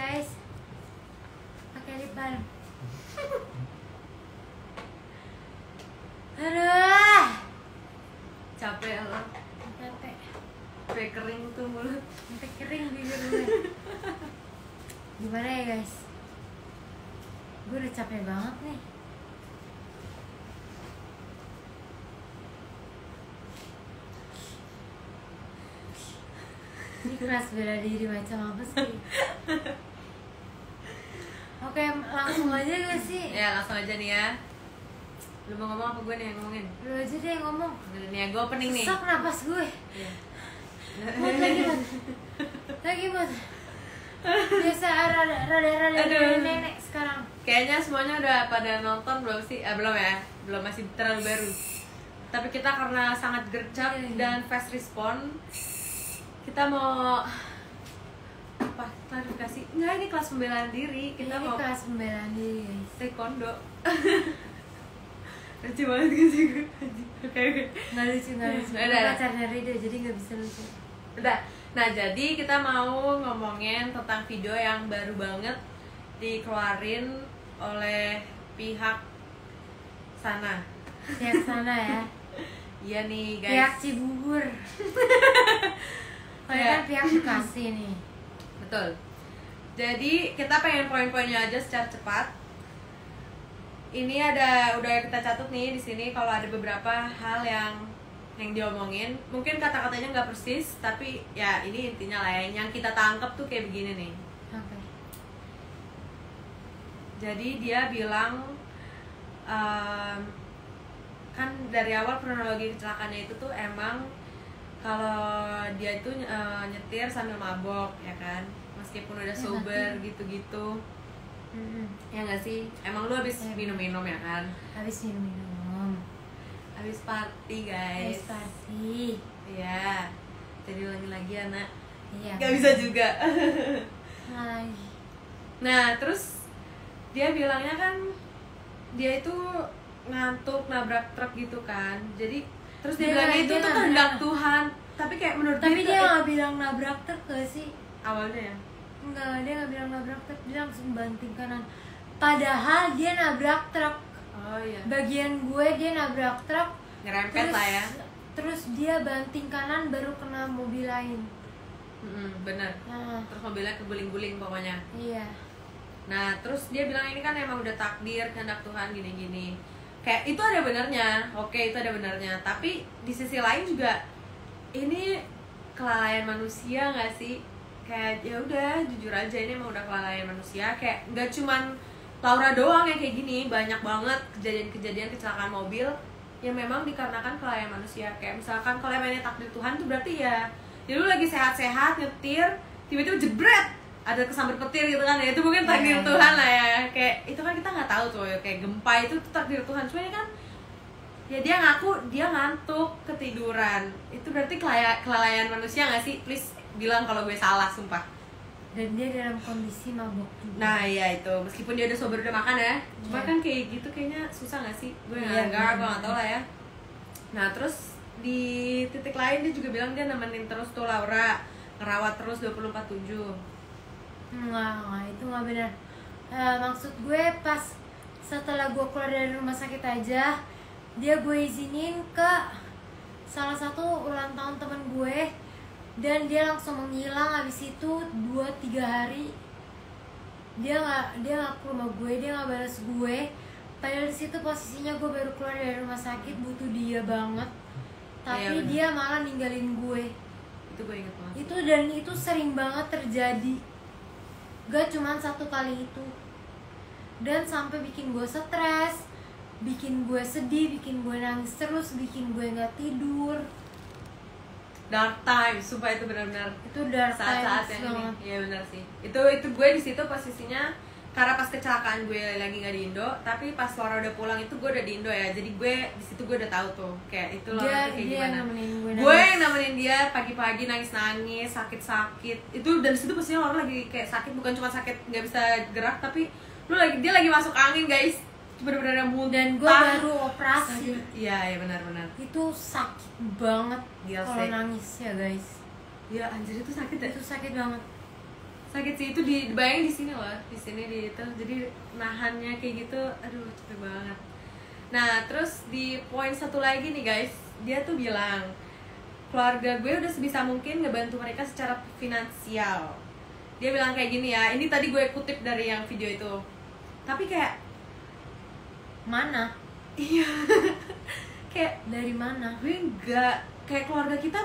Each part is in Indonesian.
guys, pakai lip balm. Aduh, Capek lo. capek, Sampai kering tuh mulut. sampai kering bibir gue. Gimana ya guys? Gue udah capek banget nih. Ini kelas bela diri macam apa sih? Oke, langsung aja gak sih? Ya langsung aja nih ya. Lu mau ngomong apa gue nih yang ngomongin? Lu aja deh yang ngomong. Udah nih ya, gue opening nih. Sesak napas gue. Iya. Mut lagi mut. Lagi mut. Biasa rada nenek sekarang. Kayaknya semuanya udah pada nonton belum sih? Belum ya? Belum, masih terlalu baru. Tapi kita karena sangat gercep dan fast respon, kita mau apa? Klarifikasi? Enggak, ini kelas pembelaan diri. Kita Ini mau kelas pembelaan diri guys. taekwondo. Lucu banget gak sih gue? Oke. Nggak lucu. Udah. Pacarnya Rido jadi nggak bisa lucu. Udah. Nah, jadi kita mau ngomongin tentang video yang baru banget dikeluarin oleh pihak sana. Pihak sana ya. Iya nih, guys. Pihak Cibubur. Kalau Ya. kan pihak Bekasi nih. Betul. Jadi kita pengen poin-poinnya aja secara cepat. Ini udah kita catat nih di sini kalau ada beberapa hal yang diomongin. Mungkin kata-katanya nggak persis, tapi ya ini intinya lah ya. Yang kita tangkap tuh kayak begini nih. Oke. Jadi dia bilang kan dari awal kronologi kecelakaannya itu tuh emang kalau dia itu nyetir sambil mabok ya kan, meskipun udah sober gitu-gitu. Ya nggak sih? Emang lu habis minum-minum ya kan? Habis minum. Habis party guys. Habis party. Iya. Jadi lagi-lagi anak. Iya. Gak bisa juga. Nggak lagi. Nah terus dia bilangnya kan dia itu ngantuk nabrak truk gitu kan. Jadi terus dia bilangnya itu tuh kehendak Tuhan. Tapi kayak menurut Tapi dia dia nggak bilang nabrak truk gak sih? awalnya ya. Enggak, dia nggak bilang nabrak truk, dia langsung banting kanan. Padahal dia nabrak truk. Oh iya. Bagian gue dia nabrak truk. Ngerempet lah ya. Terus dia banting kanan baru kena mobil lain. Bener. Nah, Terus mobilnya keguling-guling pokoknya. iya. Nah terus dia bilang ini kan emang udah takdir kehendak Tuhan gini-gini. Kayak itu ada benernya. Oke, itu ada benernya. Tapi di sisi lain juga ini kelalaian manusia nggak sih? Kayak ya udah jujur aja ini emang udah kelalaian manusia. Kayak nggak cuman Laura doang yang kayak gini, banyak banget kejadian-kejadian kecelakaan mobil yang memang dikarenakan kelalaian manusia. Kayak misalkan kalau emangnya takdir Tuhan tuh berarti ya lu lagi sehat-sehat nyetir tiba-tiba jebret ada kesambar petir gitu kan ya, itu mungkin takdir Tuhan lah ya. Kayak itu kan kita nggak tahu tuh ya, kayak gempa itu takdir Tuhan. Cuma ini kan ya dia ngaku dia ngantuk ketiduran, itu berarti kelalaian manusia nggak sih? Please bilang kalau gue salah, sumpah. Dan dia dalam kondisi mabuk juga. Nah iya itu, meskipun dia udah sober udah makan ya, cuma kan kayak gitu kayaknya susah nggak sih? Gue nggak tau lah ya. Nah terus di titik lain dia juga bilang dia nemenin terus tuh Laura, ngerawat terus 24/7. Enggak, itu nggak benar. Maksud gue pas setelah gue keluar dari rumah sakit aja, dia gue izinin ke salah satu ulang tahun temen gue, dan dia langsung menghilang. Habis itu 2-3 hari dia nggak ke rumah gue, dia nggak balas gue. Padahal di situ posisinya gue baru keluar dari rumah sakit, butuh dia banget. Tapi dia malah ninggalin gue. Itu gue inget banget. Itu sering banget terjadi. Gak cuman satu kali itu. Dan sampai bikin gue stres, bikin gue sedih, bikin gue nangis terus, bikin gue nggak tidur. Dark time, sumpah itu benar-benar Itu dark saat-saat times yang banget. ini. Iya benar sih. Itu gue di situ posisinya karena pas kecelakaan gue lagi nggak di Indo, tapi pas Laura udah pulang itu gue udah di Indo ya. Jadi gue di situ gue udah tahu tuh kayak itu Laura tuh kayak gimana. Gue yang nemenin dia pagi-pagi nangis-nangis, sakit-sakit. Itu dan di situ posisinya Laura lagi kayak sakit, bukan cuma sakit nggak bisa gerak, tapi dia lagi masuk angin guys. Bener-bener muntah. Dan gue baru operasi. Iya benar-benar. Itu sakit banget kalau nangis ya guys. Iya anjir itu sakit ya. Itu sakit banget. sakit sih itu, dibayangin di sini loh, di sini di itu, jadi nahannya kayak gitu, aduh capek banget. Nah terus di poin satu lagi nih guys, dia tuh bilang keluarga gue udah sebisa mungkin ngebantu mereka secara finansial. Dia bilang kayak gini ya, ini tadi gue kutip dari yang video itu, tapi kayak mana? iya kayak Dari mana? gue enggak, kayak keluarga kita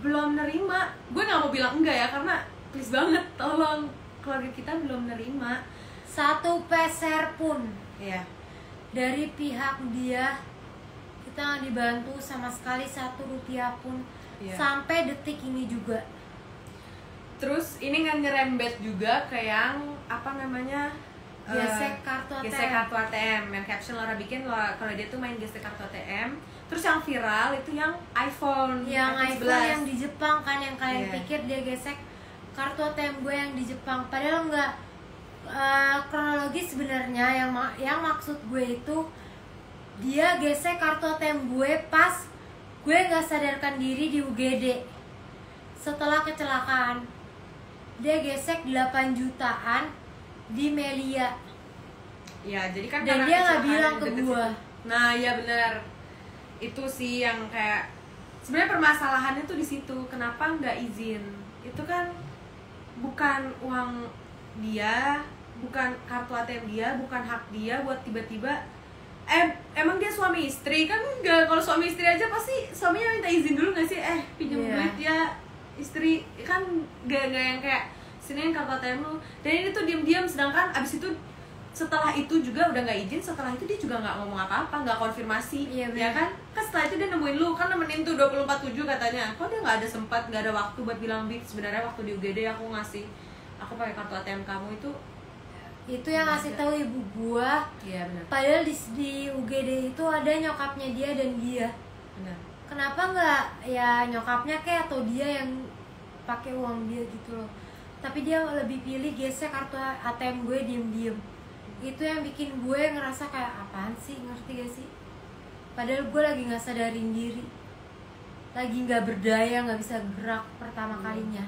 belum nerima. Gue nggak mau bilang enggak ya, karena please banget tolong, keluarga kita belum nerima Satu peser pun ya. dari pihak dia kita nggak dibantu sama sekali, 1 rupiah pun. Iya. Sampai detik ini juga. Terus ini nggak nyerembet juga ke yang apa namanya, Gesek kartu ATM. gesek kartu ATM, yang caption Laura bikin kalau dia tuh main gesek kartu ATM. Terus yang viral itu yang iPhone, Yang iPhone 11. yang di Jepang kan, yang kalian Iya. pikir dia gesek kartu ATM gue yang di Jepang, padahal enggak. Kronologis sebenarnya yang maksud gue itu dia gesek kartu ATM gue pas gue nggak sadarkan diri di UGD setelah kecelakaan. Dia gesek 8 jutaan di Melia. Ya jadi kan Dan karena dia nggak kecelakaan bilang ke deket gua. situ. Nah ya benar, itu sih yang kayak sebenarnya permasalahannya tuh di situ, kenapa nggak izin. Itu kan bukan uang dia, bukan kartu ATM dia, bukan hak dia buat tiba-tiba emang dia suami istri kan enggak. Kalau suami istri aja pasti suaminya minta izin dulu nggak sih, pinjam Iya. duit ya istri, kan nggak yang kayak sini kartu ATM lu. Dan ini tuh diam-diam, sedangkan abis itu setelah itu juga udah nggak izin, setelah itu dia juga nggak ngomong apa-apa, nggak konfirmasi. Iya, Ya bener. kan setelah itu dia nemuin lu, kan nemenin tuh 24/7 katanya. Kok dia nggak ada sempat, nggak ada waktu buat bilang, Bik sebenarnya waktu di UGD aku pakai kartu ATM kamu Itu yang ngasih tahu ibu gua. iya benar Padahal di UGD itu ada nyokapnya dia dan dia. benar. Kenapa nggak ya nyokapnya kayak atau dia yang pakai uang dia gitu loh. Tapi dia lebih pilih gesek kartu ATM gue diem-diem. Itu yang bikin gue ngerasa kayak apaan sih, ngerti gak sih? Padahal gue lagi nggak sadarin diri, lagi nggak berdaya, nggak bisa gerak pertama kalinya.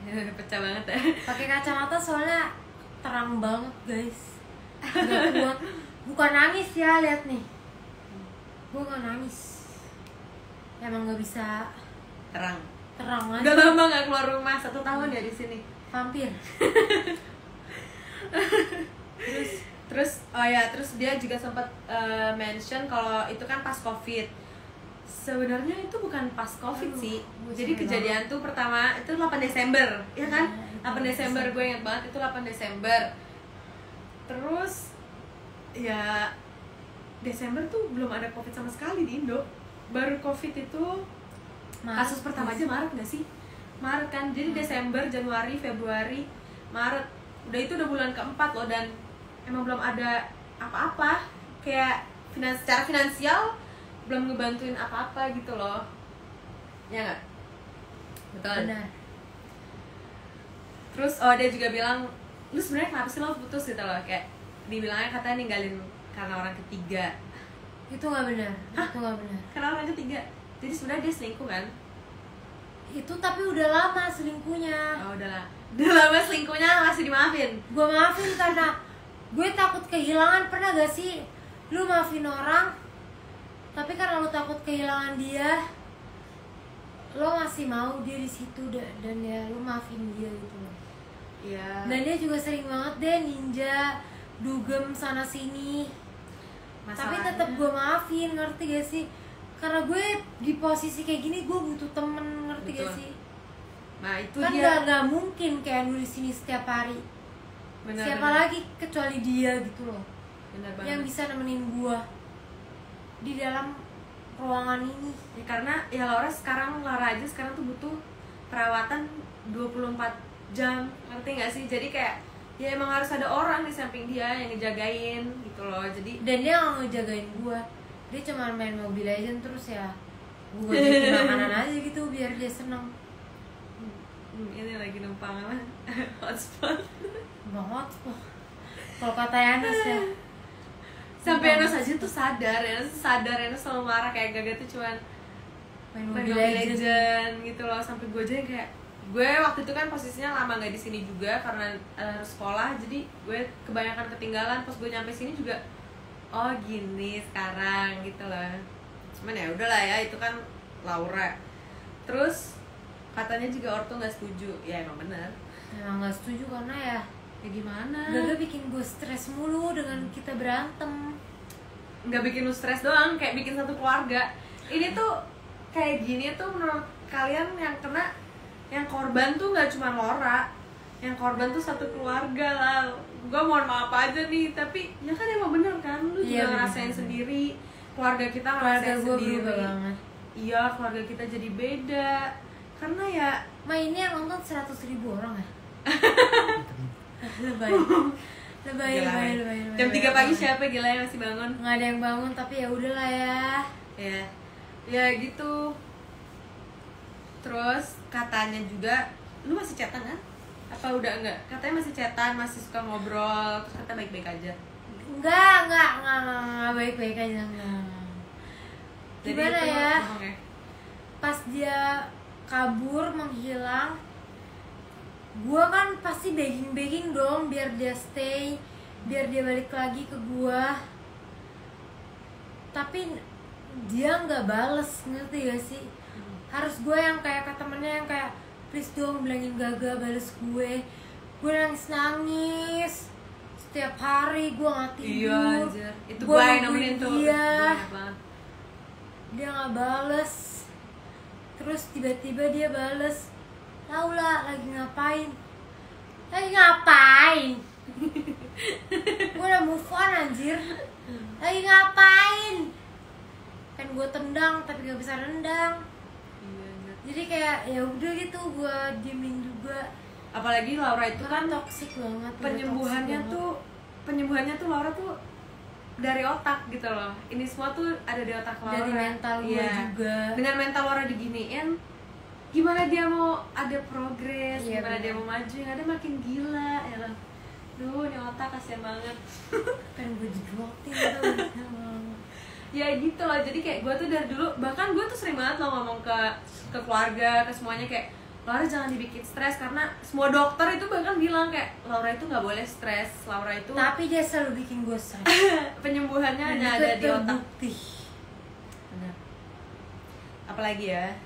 Pecah banget ya. Pakai kacamata soalnya terang banget guys, nggak kuat. Bukan nangis ya, lihat nih, gue nggak nangis, emang nggak bisa Terang. terang aja. Udah lama nggak keluar rumah, 1 tahun ya di sini. Vampir. Terus terus dia juga sempat mention kalau itu kan pas COVID. Sebenarnya itu bukan pas COVID Aduh, sih. gue Jadi capek kejadian tuh pertama itu 8 Desember, ya kan? Iya, 8 Desember gue ingat banget, itu 8 Desember. Terus ya Desember tuh belum ada COVID sama sekali di Indo. Baru COVID itu kasus pertama aja Maret gak sih? Maret kan, jadi Desember, Januari, Februari, Maret. Udah itu udah bulan keempat loh, dan emang belum ada apa-apa. Kayak secara finansial belum ngebantuin apa-apa gitu loh. Ya nggak? Betul. Benar. Terus dia juga bilang, lu sebenarnya kenapa sih lo putus gitu loh? Kayak dibilangnya katanya ninggalin karena orang ketiga. Itu nggak benar. Itu nggak benar. Karena orang ketiga. Jadi sebenarnya dia selingkuh kan? Itu tapi udah lama selingkuhnya. Oh udahlah. Udah lama selingkuhnya masih dimaafin. Gue maafin karena gue takut kehilangan. Pernah gak sih lu maafin orang, tapi karena lu takut kehilangan dia, lo masih mau dia di situ dan ya lu maafin dia gitu loh. Iya. Dan dia juga sering banget deh ninja, dugem sana sini. Tapi tetap gue maafin, ngerti gak sih? Karena gue di posisi kayak gini gue butuh temen, ngerti gak Betul. sih? Nah itu Kan dia. gak mungkin kayak nulis ini setiap hari. Benar, Siapa benar. lagi kecuali dia gitu loh, Benar banget. yang bisa nemenin gue di dalam ruangan ini. Ya karena ya Laura aja sekarang tuh butuh perawatan 24 jam, ngerti gak sih? Jadi kayak ya emang harus ada orang di samping dia yang ngejagain gitu loh. Jadi Dan dia gak ngejagain gue, dia cuma main Mobile Legends terus ya gue jadi makanan aja gitu biar dia seneng. ini lagi numpang apa? Hotspot. Banget loh kalau kata Yanos ya. Sampai Enos aja tuh sadar, Enos selalu marah kayak Gaga tuh cuman Main main Mobile Mobile Legends. Legend gitu loh. Sampai gue aja yang kayak gue waktu itu kan posisinya lama nggak di sini juga karena harus sekolah, jadi gue kebanyakan ketinggalan. Pas gue nyampe sini juga oh gini sekarang gitu lah. Cuman ya udahlah ya, itu kan Laura. Terus katanya juga ortu nggak setuju. Ya emang bener, Emang nggak setuju karena ya gimana, Gaga bikin gue stres mulu dengan kita berantem. nggak bikin lu stres doang, kayak bikin satu keluarga. Ini tuh kayak gini tuh menurut kalian yang kena, yang korban tuh nggak cuma Laura, yang korban tuh satu keluarga lah. Gue mohon maaf aja nih, tapi ya kan emang bener kan, lu juga ngerasain sendiri, keluarga kita ngerasain sendiri. Iya, keluarga kita jadi beda karena ya ini yang nonton 100.000 orang ya. lebay jam 3 pagi siapa gila yang masih bangun? Nggak ada yang bangun, tapi ya udahlah ya. Ya gitu. Terus katanya juga lu masih chatan kan? Apa udah enggak? Katanya masih chatan, masih suka ngobrol, terus kata baik-baik aja. Enggak baik-baik aja enggak. Gimana ya? Pas dia kabur menghilang, gua kan pasti begging dong biar dia stay, biar dia balik lagi ke gua. Tapi dia nggak bales, ngerti gak sih? Harus gue yang kayak ke temennya yang kayak please dong bilangin Gaga bales gue. Gue nangis setiap hari, gue nggak tidur. Iya anjir, itu gue yang nemenin tuh dia nggak bales. Terus tiba-tiba dia bales, Laura lagi ngapain? Gue udah move on anjir. Lagi ngapain? Kan gue tendang tapi gak bisa nendang. Jadi kayak ya udah gitu, gue diemin juga. Apalagi Laura itu kan toksik banget. Penyembuhannya tuh Laura tuh dari otak gitu loh. Ini semua tuh ada di otak Laura. Dari mental gue juga. Dengan mental Laura diginiin, gimana dia mau ada progres, gimana dia mau maju, yang ada makin gila ya loh. Duh, ini otak kasihan banget. Pengen gue jedotin tuh. Ya gitu loh, jadi kayak gue tuh dari dulu, bahkan gue tuh sering banget loh ngomong ke keluarga, ke semuanya kayak Laura jangan dibikin stres, karena semua dokter itu bahkan bilang kayak Laura itu nggak boleh stres, Laura itu tapi dia selalu bikin gue stres. Penyembuhannya hanya ada di otak. Benar. Apalagi ya,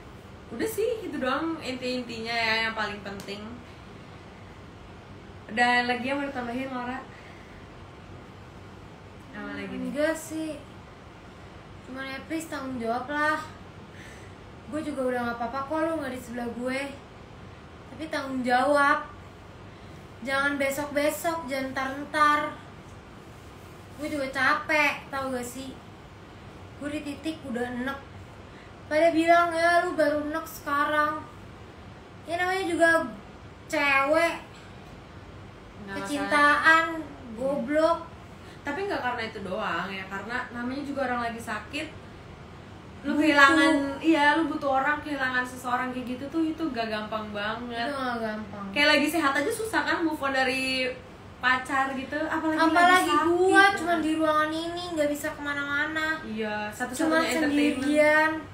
udah sih itu doang intinya ya yang paling penting. Dan lagi yang mau ditambahin Laura? Apa lagi nih? Enggak sih, cuman ya please tanggung jawab lah. Gue juga udah gak apa-apa kok lu gak di sebelah gue, tapi tanggung jawab. Jangan besok-besok, jangan ntar-ntar. Gue juga capek, tau gak sih? Gue di titik udah enek. Pada bilang ya lu baru enek sekarang. Ya namanya juga cewek, kecintaan, goblok. Tapi nggak karena itu doang ya, karena namanya juga orang lagi sakit, lu kehilangan, iya lu butuh orang, kehilangan seseorang kayak gitu tuh itu gak gampang banget. Itu gak gampang. Kayak lagi sehat aja susah kan move on dari pacar gitu, apalagi gua cuma di ruangan ini nggak bisa kemana-mana. Iya, cuma sendirian.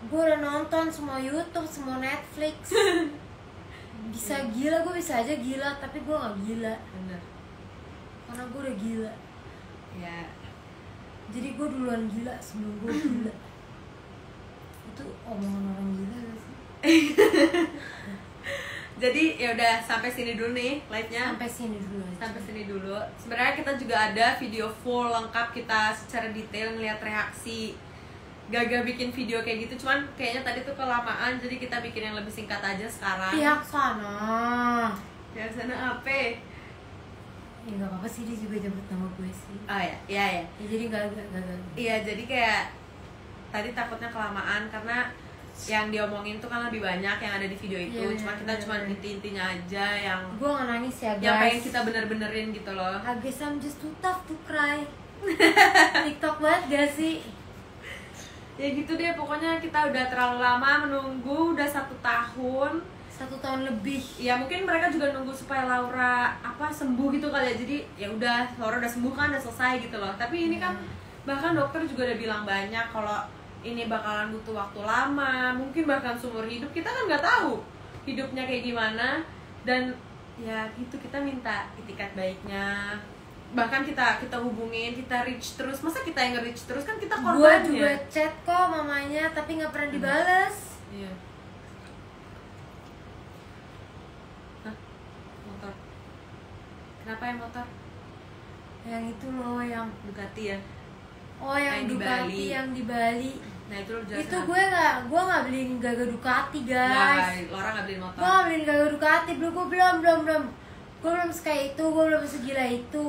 Gua udah nonton semua YouTube, semua Netflix. Bisa gila, gue bisa aja gila, tapi gue nggak gila. Bener. Karena gue udah gila. Ya. Jadi gue duluan gila sebelum gue gila. Itu omongan orang gila gak sih? Jadi ya udah sampai sini dulu nih live-nya. Sampai sini dulu aja. Sampai sini dulu. Sebenarnya kita juga ada video full lengkap kita secara detail ngeliat reaksi Gaga bikin video kayak gitu, cuman kayaknya tadi tuh kelamaan, jadi kita bikin yang lebih singkat aja sekarang. Pihak sana. Pihak sana apa? Ya nggak apa-apa sih, dia juga jemput nama gue sih. Oh ya, iya ya. Ya jadi nggak. Iya, jadi kayak tadi takutnya kelamaan karena yang diomongin tuh kan lebih banyak yang ada di video itu. Iya, cuma kita cuma inti-intinya aja yang gue nggak nangis ya guys. Yang pengen kita bener-benerin gitu loh. I guess I'm just too tough to cry. TikTok banget gak sih? Ya gitu deh, pokoknya kita udah terlalu lama menunggu, udah 1 tahun. 1 tahun lebih. Ya mungkin mereka juga nunggu supaya Laura sembuh gitu kali ya. Jadi ya udah, Laura udah sembuh kan, udah selesai gitu loh. Tapi ini kan bahkan dokter juga udah bilang banyak kalau ini bakalan butuh waktu lama, mungkin bahkan seumur hidup, kita kan nggak tahu. hidupnya kayak gimana. Dan ya gitu, kita minta itikat baiknya, bahkan kita hubungin, kita reach terus. Masa kita yang nge-reach terus, kan kita korbannya. Gue juga chat kok mamanya tapi nggak pernah dibales. Iya. Hah? Motor. Kenapa ya motor? Yang itu loh, yang Ducati ya. oh yang Yang di Ducati Bali. yang di Bali. Nah itu lo jelasin. Itu gue nggak beliin Gaga Ducati Nah, guys. Laura nggak beliin motor. Gue nggak beliin Gaga Ducati, gue belum. Gue belum sekaya itu, gue belum segila itu.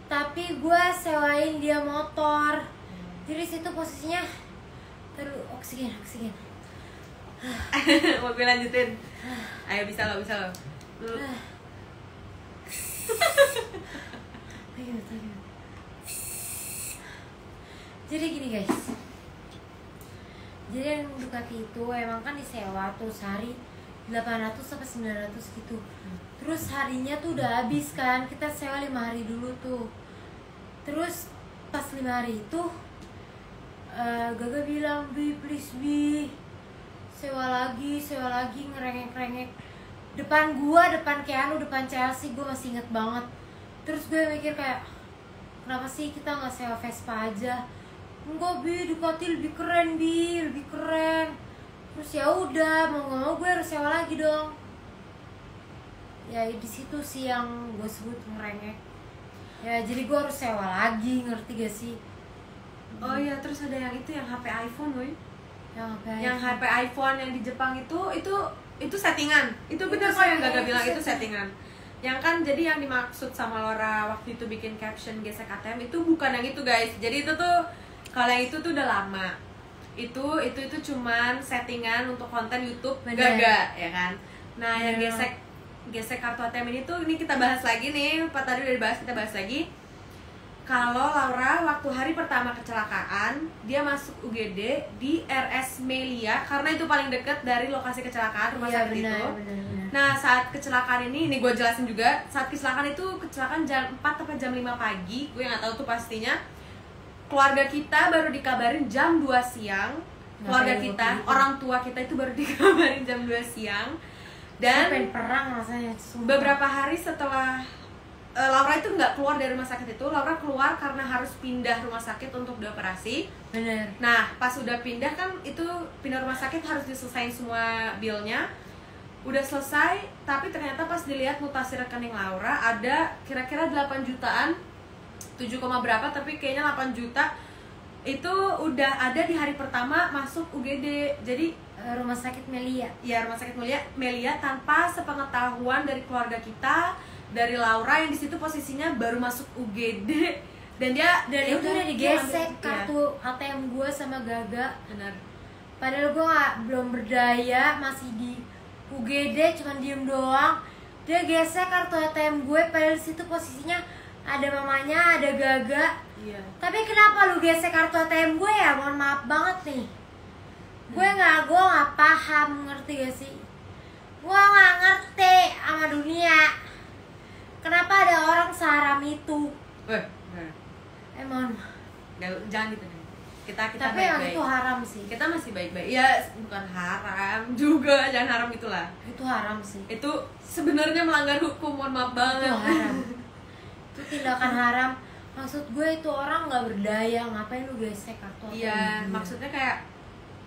Tapi gue sewain dia motor. Jadi situ posisinya terus oksigen. Mobil lanjutin. Ayo, bisa lo. Lu. Ayo. Jadi gini guys. Jadi yang Ducati itu emang kan disewa tuh sehari 800 sampai 900 gitu. Terus harinya tuh udah habis kan. Kita sewa 5 hari dulu tuh. Terus pas 5 hari itu Gaga bilang, "Bi, please Bi, sewa lagi ngerengek depan gua, depan Keanu, depan Chelsea." Gue masih inget banget. Terus gue mikir kayak, kenapa sih kita nggak sewa Vespa aja? Enggak Bi, Ducati lebih keren Bi, lebih keren. Terus ya udah, mau nggak mau gue harus sewa lagi dong. Ya di situ sih yang gue sebut ngerengek. Ya jadi gue harus sewa lagi, ngerti gak sih? Oh iya, terus ada yang itu, yang HP iPhone, woy. Yang HP iPhone yang di Jepang itu settingan. Itu bener kok yang Gaga bilang, itu settingan. Yang kan jadi yang dimaksud sama Laura waktu itu bikin caption gesek ATM itu bukan yang itu guys. Jadi itu tuh, kalau yang itu tuh udah lama. Itu cuman settingan untuk konten YouTube Gaga, ya kan. Nah, yang gesek kartu ATM ini kita bahas lagi nih. Tadi udah dibahas, kita bahas lagi. Kalau Laura waktu hari pertama kecelakaan, dia masuk UGD di RS Melia karena itu paling dekat dari lokasi kecelakaan rumah sakit itu. Bener. Nah, saat kecelakaan ini gue jelasin juga. Saat kecelakaan itu kecelakaan jam 4 atau jam 5 pagi, gue nggak tahu tuh pastinya. Keluarga kita baru dikabarin jam 2 siang. Keluarga kita, orang tua kita itu baru dikabarin jam 2 siang. Dan pengen perang rasanya. beberapa hari setelah Laura itu nggak keluar dari rumah sakit itu. Laura keluar karena harus pindah rumah sakit untuk dioperasi. Bener. Nah, pas udah pindah kan itu pindah rumah sakit harus diselesain semua bilnya. Udah selesai, tapi ternyata pas dilihat mutasi rekening Laura ada kira-kira 8 jutaan, 7, berapa, tapi kayaknya 8 juta itu udah ada di hari pertama masuk UGD. Jadi Rumah sakit Melia. ya, rumah sakit Melia tanpa sepengetahuan dari keluarga kita, dari Laura yang di situ posisinya baru masuk UGD. Dan Itu udah digesek dia kartu ATM gue sama Gaga. benar. Padahal gue belum berdaya, masih di UGD, cuman diem doang. Dia gesek kartu ATM gue, padahal di situ posisinya ada mamanya, ada Gaga. Iya. Tapi kenapa lu gesek kartu ATM gue ya? Mohon maaf banget nih. Gue nggak paham, ngerti gak sih? Gue nggak ngerti sama dunia. Kenapa ada orang seharam itu? Mohon maaf. Jangan gitu deh. Kita Tapi emang baik-baik. itu haram sih. Kita masih baik-baik. Ya, bukan haram juga, jangan haram itulah. Itu haram sih. Itu sebenarnya melanggar hukum, mohon maaf banget. Itu haram. Itu tindakan haram. Maksud gue itu orang nggak berdaya, ngapain lu gesek kartu ATM? Iya, dia? maksudnya kayak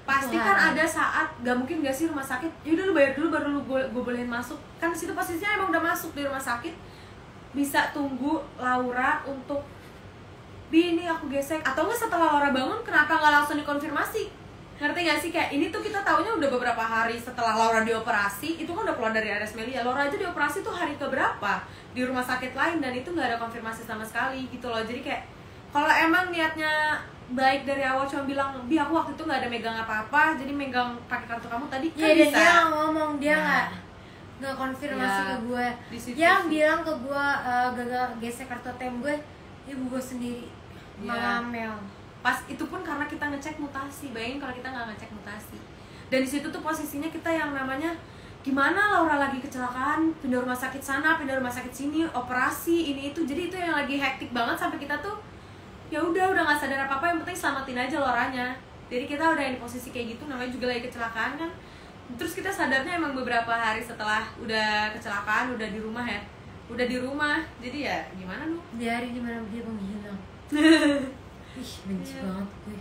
pasti Itu kan haram. ada saat gak mungkin gak sih rumah sakit, yaudah lu bayar dulu baru gue bolehin masuk. Kan disitu posisinya emang udah masuk di rumah sakit, bisa tunggu Laura untuk Bi, ini aku gesek. Atau enggak setelah Laura bangun, kenapa nggak langsung dikonfirmasi? Ngerti gak sih? Kayak ini tuh kita taunya udah beberapa hari setelah Laura dioperasi. Itu kan udah keluar dari RS Melia. Laura aja dioperasi tuh hari keberapa di rumah sakit lain, dan itu nggak ada konfirmasi sama sekali gitu loh. Jadi kayak kalau emang niatnya baik dari awal, cuma bilang, Bi aku waktu itu nggak ada megang apa-apa, jadi megang pakai kartu kamu tadi kan Iya, dan bisa. dia nggak ngomong, dia Nah. nggak konfirmasi Ya, ke gue. di situ Yang sih. bilang ke gue Gaga gesek kartu ATM gue, ibu gue sendiri. Ya. Mel. Pas itu pun karena kita ngecek mutasi. Bayangin kalau kita nggak ngecek mutasi. Dan di situ tuh posisinya kita yang namanya gimana, Laura lagi kecelakaan, pindah rumah sakit sana, pindah rumah sakit sini, operasi ini itu. Jadi itu yang lagi hektik banget sampai kita tuh ya udah nggak sadar apa-apa, yang penting selamatin aja Lauranya. Jadi kita udah di posisi kayak gitu, namanya juga lagi kecelakaan kan. Terus kita sadarnya emang beberapa hari setelah udah kecelakaan, udah di rumah ya, udah di rumah. Jadi ya gimana lu? Di hari dimana dia menghilang. Ih, benci banget gue.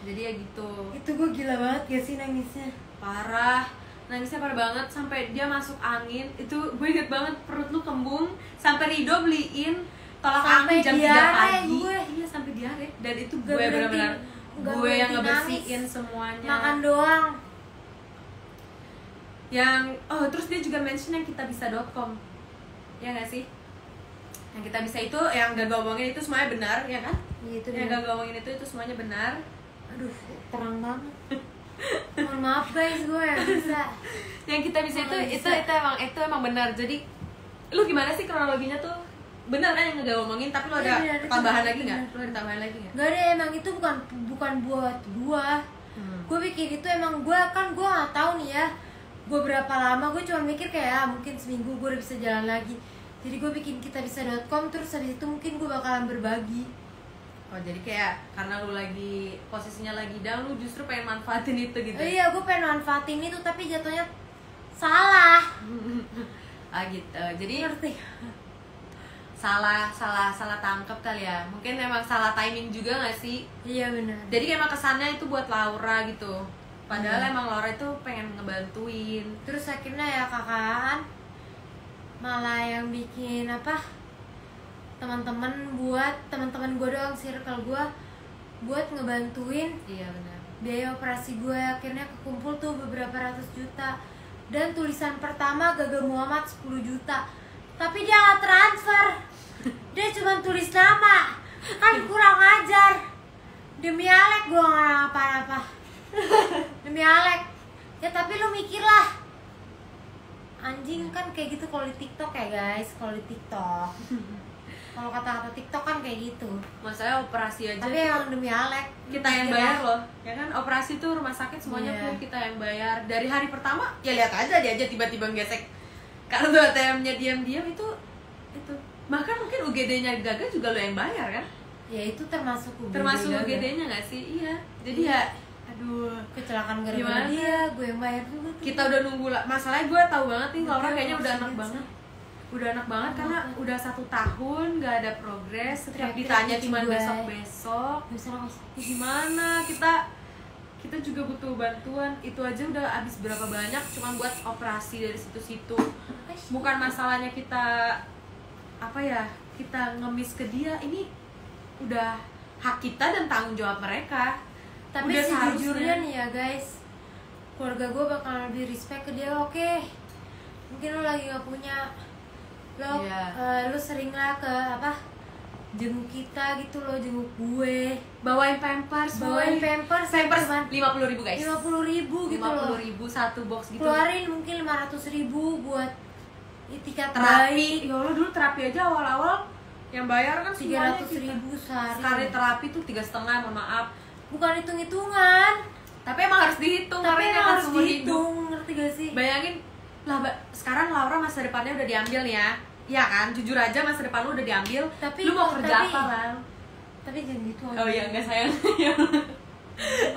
Jadi ya gitu. Itu gue gila banget gak sih nangisnya? Parah, nangisnya parah banget sampai dia masuk angin. Itu gue inget banget, perut lu kembung. Sampai Rido beliin tolak angin jam 3 pagi. Iya, sampai diare. Dan itu gue benar-benar gue yang ngebersihin semuanya. Makan doang. Yang terus dia juga mention yang kitabisa.com. Ya nggak sih? Yang kita bisa itu, yang gak ngomongin itu semuanya benar, ya kan? Iya, itu yang gak ngomongin itu semuanya benar. Aduh, terang banget. Mohon maaf guys, gue ya bisa. Yang kita bisa itu emang benar. Jadi lu gimana sih kronologinya tuh? Benar kan yang gak ngomongin, tapi lu ada tambahan lagi nggak? Lu ada tambahan lagi nggak? Gak ada, emang itu bukan buat gue. Gue bikin itu emang gue nggak tahu nih ya. Gue berapa lama, gue cuma mikir kayak mungkin seminggu gue udah bisa jalan lagi. Jadi gue bikin kitabisa.com, terus habis itu mungkin gue bakalan berbagi. Oh, jadi kayak karena lu lagi posisinya lagi down, lu justru pengen manfaatin itu gitu. Iya, gue pengen manfaatin itu tapi jatuhnya salah. Gitu. Jadi Ngerti? salah tangkep kali ya. Mungkin emang salah timing juga gak sih? Iya benar. Jadi emang kesannya itu buat Laura gitu. Padahal emang Laura itu pengen ngebantuin. Terus akhirnya ya kakaan malah yang bikin teman-teman gue doang, circle gue buat ngebantuin. Iya benar. Biaya operasi gue akhirnya kekumpul tuh beberapa ratus juta. Dan tulisan pertama Gaga Muhammad 10 juta. Tapi dia nggak transfer. Dia cuma tulis nama. Kan kurang ajar. Demi Alek gue nggak apa-apa. Demi Alek. Ya tapi lu mikir lah. Anjing kan kayak gitu kalau di TikTok ya guys. Kalau di TikTok kalau kata-kata TikTok kan kayak gitu. Masalahnya operasi aja. Tapi yang demi Alek kita yang bayar loh. Ya kan, operasi tuh rumah sakit semuanya full kita yang bayar. Dari hari pertama ya lihat aja dia aja tiba-tiba gesek kartu ATM-nya diam-diam itu. Bahkan mungkin UGD-nya Gaga juga lo yang bayar kan? Ya itu termasuk UGD-nya nggak sih? Iya. Jadi ya aduh, kecelakaan gara-gara dia, gue yang bayar juga tuh. Kita udah nunggu lah. Masalahnya gue tahu banget nih Laura kayaknya udah enak banget. Udah enak banget karena udah 1 tahun gak ada progres. Setiap ditanya cuma besok-besok. Gimana? Kita juga butuh bantuan. Itu aja udah habis berapa banyak cuma buat operasi dari situ-situ. Bukan masalahnya kita kita ngemis ke dia. Ini udah hak kita dan tanggung jawab mereka. Tapi sejujurnya nih ya guys, keluarga gue bakal lebih respect ke dia. Oke, mungkin lo lagi gak punya, lo sering lah ke jenguk kita gitu, lo jenguk gue, bawain pampers 50.000 guys, 50.000 gitu loh, 50.000 satu box gitu, keluarin mungkin 500.000 buat itikat terapi. Ya Allah, dulu terapi aja awal-awal yang bayar kan 300.000 sehari. Sekali terapi tuh 3,5, mohon maaf. Bukan hitung-hitungan, tapi emang harus dihitung. Tapi emang harus dihitung, ngerti gak sih? Bayangin lah, sekarang Laura masa depannya udah diambil nih ya. Iya kan, jujur aja masa depan lu udah diambil. Tapi lu mau kerja apa lah? Tapi jangan gitu. Oh iya, enggak sayang.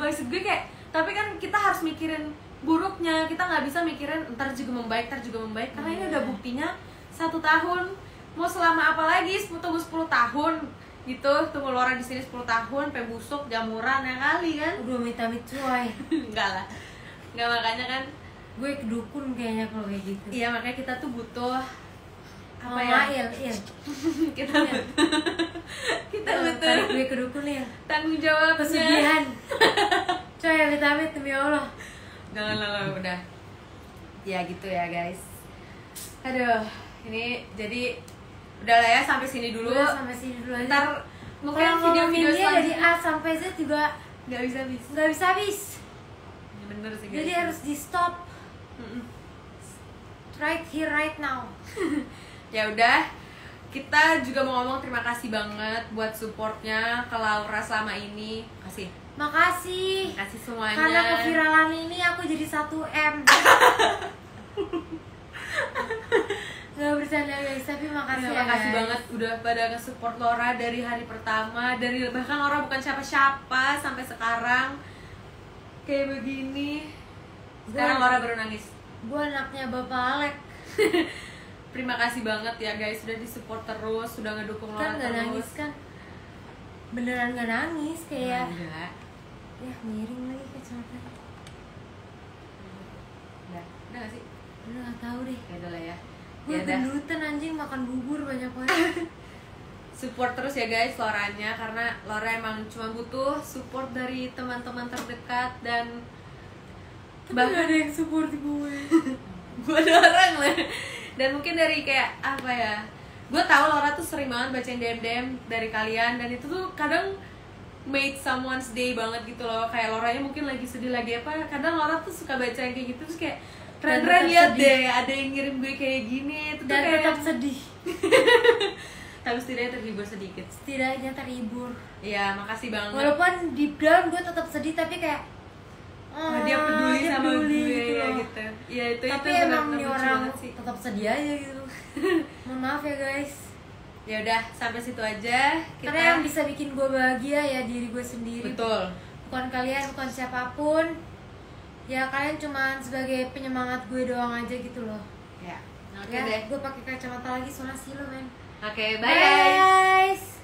Maksud gue kayak, tapi kan kita harus mikirin buruknya. Kita nggak bisa mikirin ntar juga membaik. Karena ini udah buktinya 1 tahun. Mau selama apa lagi? Tunggu 10 tahun gitu. Tunggu Laura di sini 10 tahun, sampai busuk, jamuran ya kali kan? Udah amit-amit coy. Enggak lah. Enggak, makanya kan gue kedukun kayaknya kalau kayak gitu. Iya, makanya kita tuh butuh apa ya? Kita butuh gue kedukun ya. Tanggung jawab pesugihan. Coy, amit-amit demi Allah. Jangan lah, udah. Ya gitu ya guys. Aduh, ini jadi udah lah ya, sampai sini dulu. Udah sampai sini dulu aja. Ntar mungkin video-video dari A sampai Z juga nggak bisa habis. Ya, bener sih guys. Jadi harus di stop. Right here, right now. Ya udah, kita juga mau ngomong terima kasih banget buat supportnya ke Laura selama ini. Makasih semuanya. Karena keviralan ini aku jadi 1M. Gak bercanda guys, tapi makasih ya, makasih banget udah pada nge-support Laura dari hari pertama. Bahkan Laura bukan siapa-siapa sampai sekarang kayak begini. Sekarang Laura baru nangis. Gue anaknya Bapak Alek. Terima kasih banget ya guys, sudah disupport terus, sudah ngedukung Laura Kan gak terus. nangis kan? Beneran gak nangis kayak. Enggak. Ya miring lagi kacamata. Udah gak sih? Udah gak tau deh. Ya udah lah ya. Gue Ya udah. gendutan anjing, makan bubur banyak banget. Support terus ya guys Lauranya, karena Laura emang cuma butuh support dari teman-teman terdekat dan Bahkan ada yang support gue. gue orang lah. Dan mungkin dari kayak apa ya, gue tahu Laura tuh sering banget bacain DM dari kalian, dan itu tuh kadang made someone's day banget gitu loh. Kayak Lauranya mungkin lagi sedih lagi apa, kadang Laura tuh suka baca yang kayak gitu, terus kayak keren-keren liat deh ada yang ngirim gue kayak gini. Itu tuh Dan kayak tetap sedih. tapi setidaknya terhibur sedikit. Setidaknya terhibur. Iya, makasih banget. Walaupun deep down gue tetap sedih, tapi kayak Dia peduli sama gue gitu ya loh. gitu. Ya itu Tapi itu emang benar-benar nih lucu orang banget sih. tetap sedih aja gitu. Mohon maaf ya guys. Ya udah sampai situ aja kita. Karena yang bisa bikin gue bahagia ya diri gue sendiri. Betul. Bukan kalian, bukan siapapun. Ya kalian cuman sebagai penyemangat gue doang aja gitu loh. Ya. Oke Ya, deh. gue pakai kacamata lagi soalnya silo men. Oke, bye Bye guys. guys.